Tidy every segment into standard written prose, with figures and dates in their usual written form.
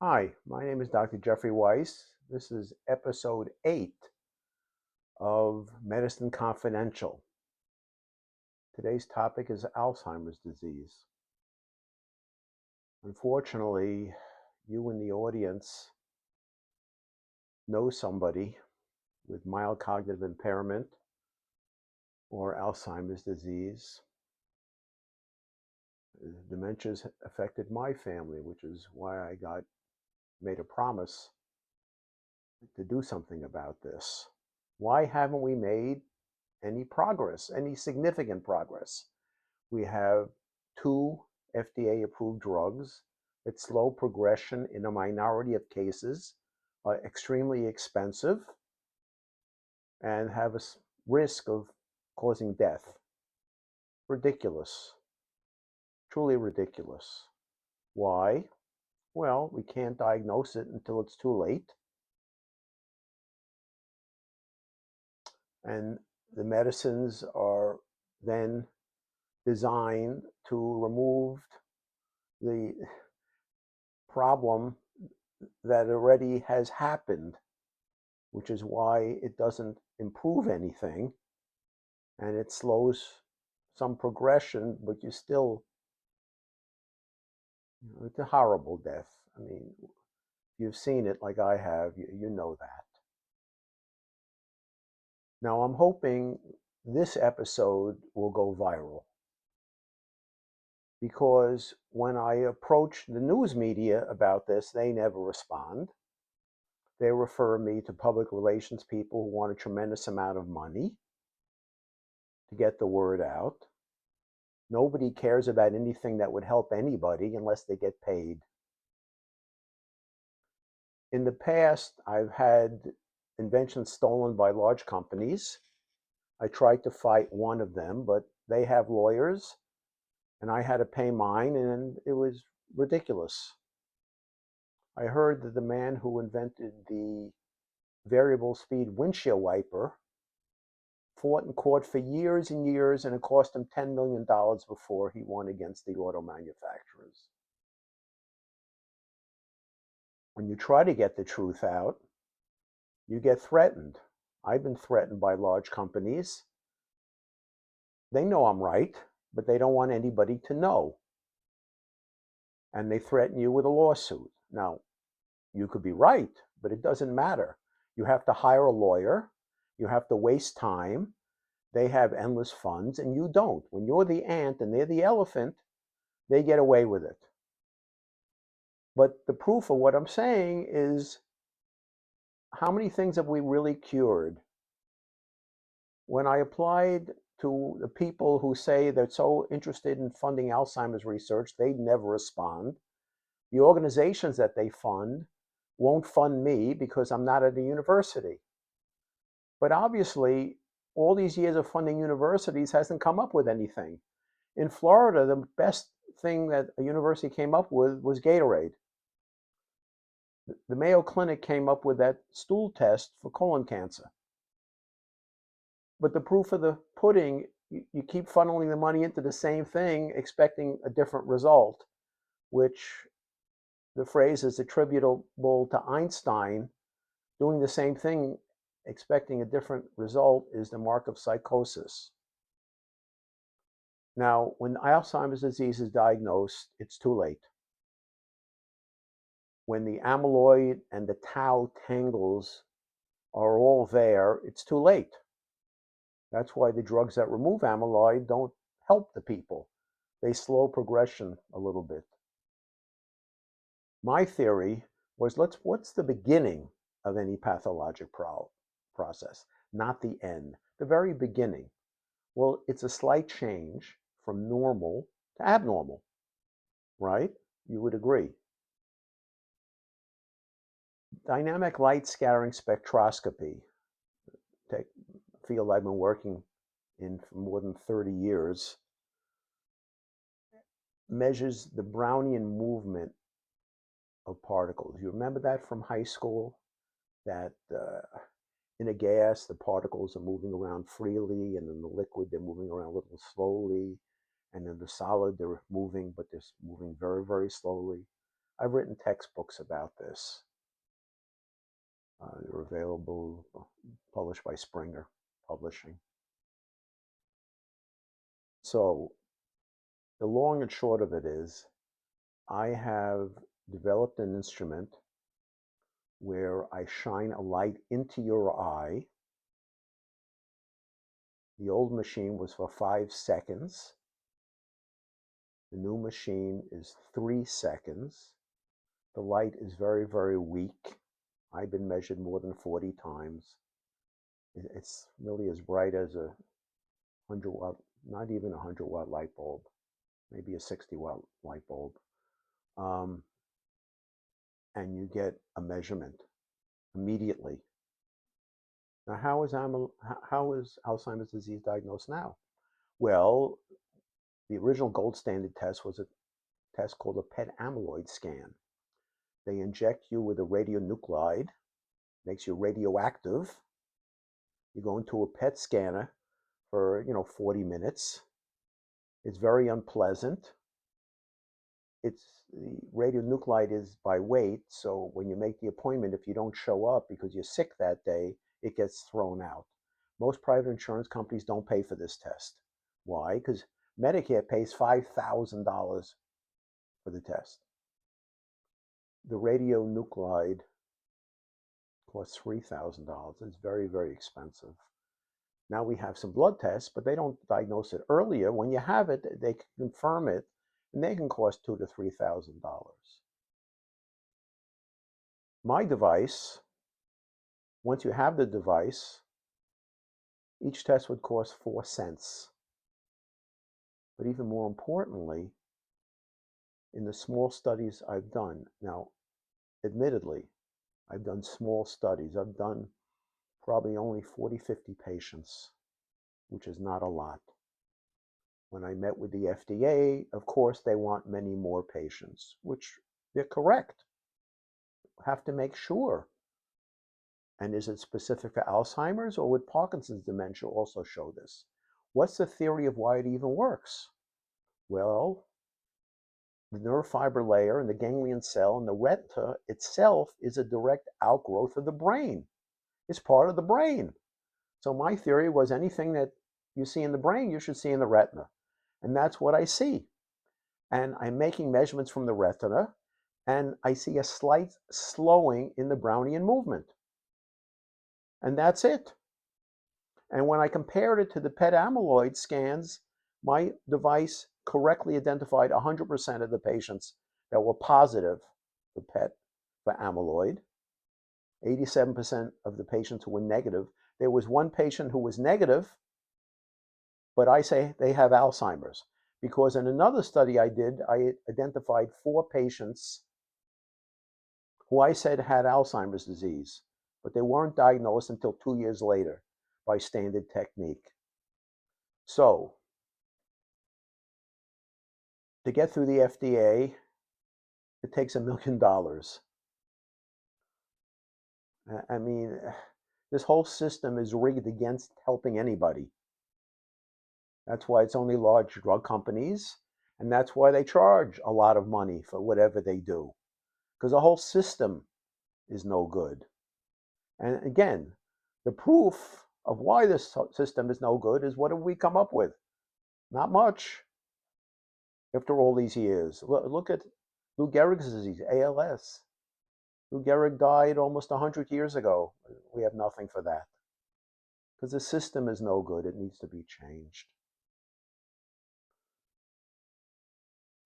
Hi, my name is Dr. Jeffrey Weiss. This is episode 8 of Medicine Confidential. Today's topic is Alzheimer's disease. Unfortunately, you in the audience know somebody with mild cognitive impairment or Alzheimer's disease. Dementia's affected my family, which is why I made a promise to do something about this. Why haven't we made any progress, any significant progress? We have two FDA-approved drugs that slow progression in a minority of cases, are extremely expensive, and have a risk of causing death. Ridiculous. Truly ridiculous. Why? Well, we can't diagnose it until it's too late. And the medicines are then designed to remove the problem that already has happened, which is why it doesn't improve anything and it slows some progression, but it's a horrible death. I mean, you've seen it like I have, you know that. Now, I'm hoping this episode will go viral because when I approach the news media about this, they never respond. They refer me to public relations people who want a tremendous amount of money to get the word out. Nobody cares about anything that would help anybody unless they get paid. In the past, I've had inventions stolen by large companies. I tried to fight one of them, but they have lawyers, and I had to pay mine, and it was ridiculous. I heard that the man who invented the variable speed windshield wiper fought in court for years and years, and it cost him $10 million before he won against the auto manufacturers. When you try to get the truth out, you get threatened. I've been threatened by large companies. They know I'm right, but they don't want anybody to know. And they threaten you with a lawsuit. Now, you could be right, but it doesn't matter. You have to hire a lawyer. You have to waste time. They have endless funds, and you don't. When you're the ant and they're the elephant, they get away with it. But the proof of what I'm saying is, how many things have we really cured? When I applied to the people who say they're so interested in funding Alzheimer's research, they never respond. The organizations that they fund won't fund me because I'm not at a university. But obviously, all these years of funding universities hasn't come up with anything. In Florida, the best thing that a university came up with was Gatorade. The Mayo Clinic came up with that stool test for colon cancer. But the proof of the pudding, you keep funneling the money into the same thing, expecting a different result, which the phrase is attributable to Einstein. Doing the same thing, expecting a different result, is the mark of psychosis. Now, when Alzheimer's disease is diagnosed, it's too late. When the amyloid and the tau tangles are all there, it's too late. That's why the drugs that remove amyloid don't help the people. They slow progression a little bit. My theory was, what's the beginning of any pathologic process? Not the end, the very beginning. Well, it's a slight change from normal to abnormal, right? You would agree. Dynamic light scattering spectroscopy, a field I've been working in for more than 30 years, measures the Brownian movement of particles. You remember that from high school? That in a gas, the particles are moving around freely, and in the liquid, they're moving around a little slowly, and in the solid, they're moving, but they're moving very, very slowly. I've written textbooks about this. They're available, published by Springer Publishing. So the long and short of it is, I have developed an instrument where I shine a light into your eye. The old machine was for 5 seconds. The new machine is 3 seconds. The light is very, very weak. I've been measured more than 40 times. It's really as bright as a 100-watt, not even a 100-watt light bulb, maybe a 60-watt light bulb. And you get a measurement immediately. Now, how is Alzheimer's disease diagnosed now? Well, the original gold standard test was a test called a PET amyloid scan. They inject you with a radionuclide, makes you radioactive. You go into a PET scanner for 40 minutes. It's very unpleasant. The radionuclide is by weight, so when you make the appointment, if you don't show up because you're sick that day, it gets thrown out. Most private insurance companies don't pay for this test. Why? Because Medicare pays $5,000 for the test. The radionuclide costs $3,000. It's very, very expensive. Now we have some blood tests, but they don't diagnose it earlier. When you have it, they can confirm it, and they can cost $2,000 to $3,000. My device, once you have the device, each test would cost 4 cents. But even more importantly, in the small studies I've done, now, admittedly, I've done small studies. I've done probably only 40, 50 patients, which is not a lot. When I met with the FDA, of course, they want many more patients, which they're correct. Have to make sure. And is it specific for Alzheimer's, or would Parkinson's dementia also show this? What's the theory of why it even works? Well, the neurofiber layer and the ganglion cell and the retina itself is a direct outgrowth of the brain. It's part of the brain. So my theory was anything that you see in the brain, you should see in the retina. And that's what I see. And I'm making measurements from the retina, and I see a slight slowing in the Brownian movement. And that's it. And when I compared it to the PET amyloid scans, my device correctly identified 100% of the patients that were positive for PET for amyloid, 87% of the patients who were negative. There was one patient who was negative, but I say they have Alzheimer's, because in another study I did, I identified 4 patients who I said had Alzheimer's disease, but they weren't diagnosed until 2 years later by standard technique. So, to get through the FDA, it takes $1 million. I mean, this whole system is rigged against helping anybody. That's why it's only large drug companies, and that's why they charge a lot of money for whatever they do, because the whole system is no good. And again, the proof of why this system is no good is, what have we come up with? Not much. After all these years, look at Lou Gehrig's disease, ALS. Lou Gehrig died almost 100 years ago. We have nothing for that, because the system is no good. It needs to be changed.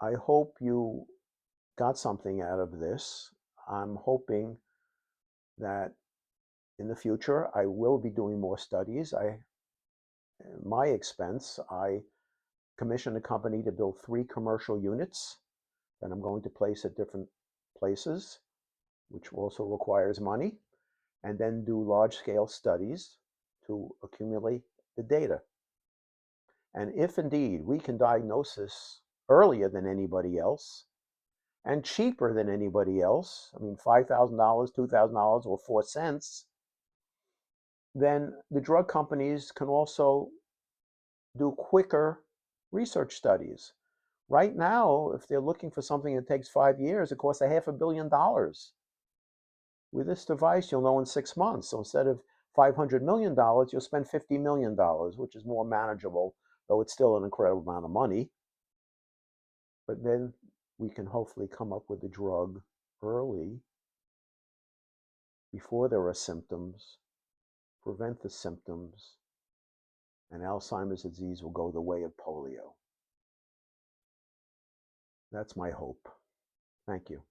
I hope you got something out of this. I'm hoping that in the future I will be doing more studies. At my expense, I commissioned a company to build 3 commercial units that I'm going to place at different places, which also requires money, and then do large-scale studies to accumulate the data. And if indeed we can diagnose this earlier than anybody else and cheaper than anybody else, I mean $5,000, $2,000, or 4 cents, then the drug companies can also do quicker research studies. Right now, if they're looking for something that takes 5 years, it costs $500 million. With this device, you'll know in 6 months. So instead of $500 million, you'll spend $50 million, which is more manageable, though it's still an incredible amount of money. But then we can hopefully come up with a drug early before there are symptoms, prevent the symptoms, and Alzheimer's disease will go the way of polio. That's my hope. Thank you.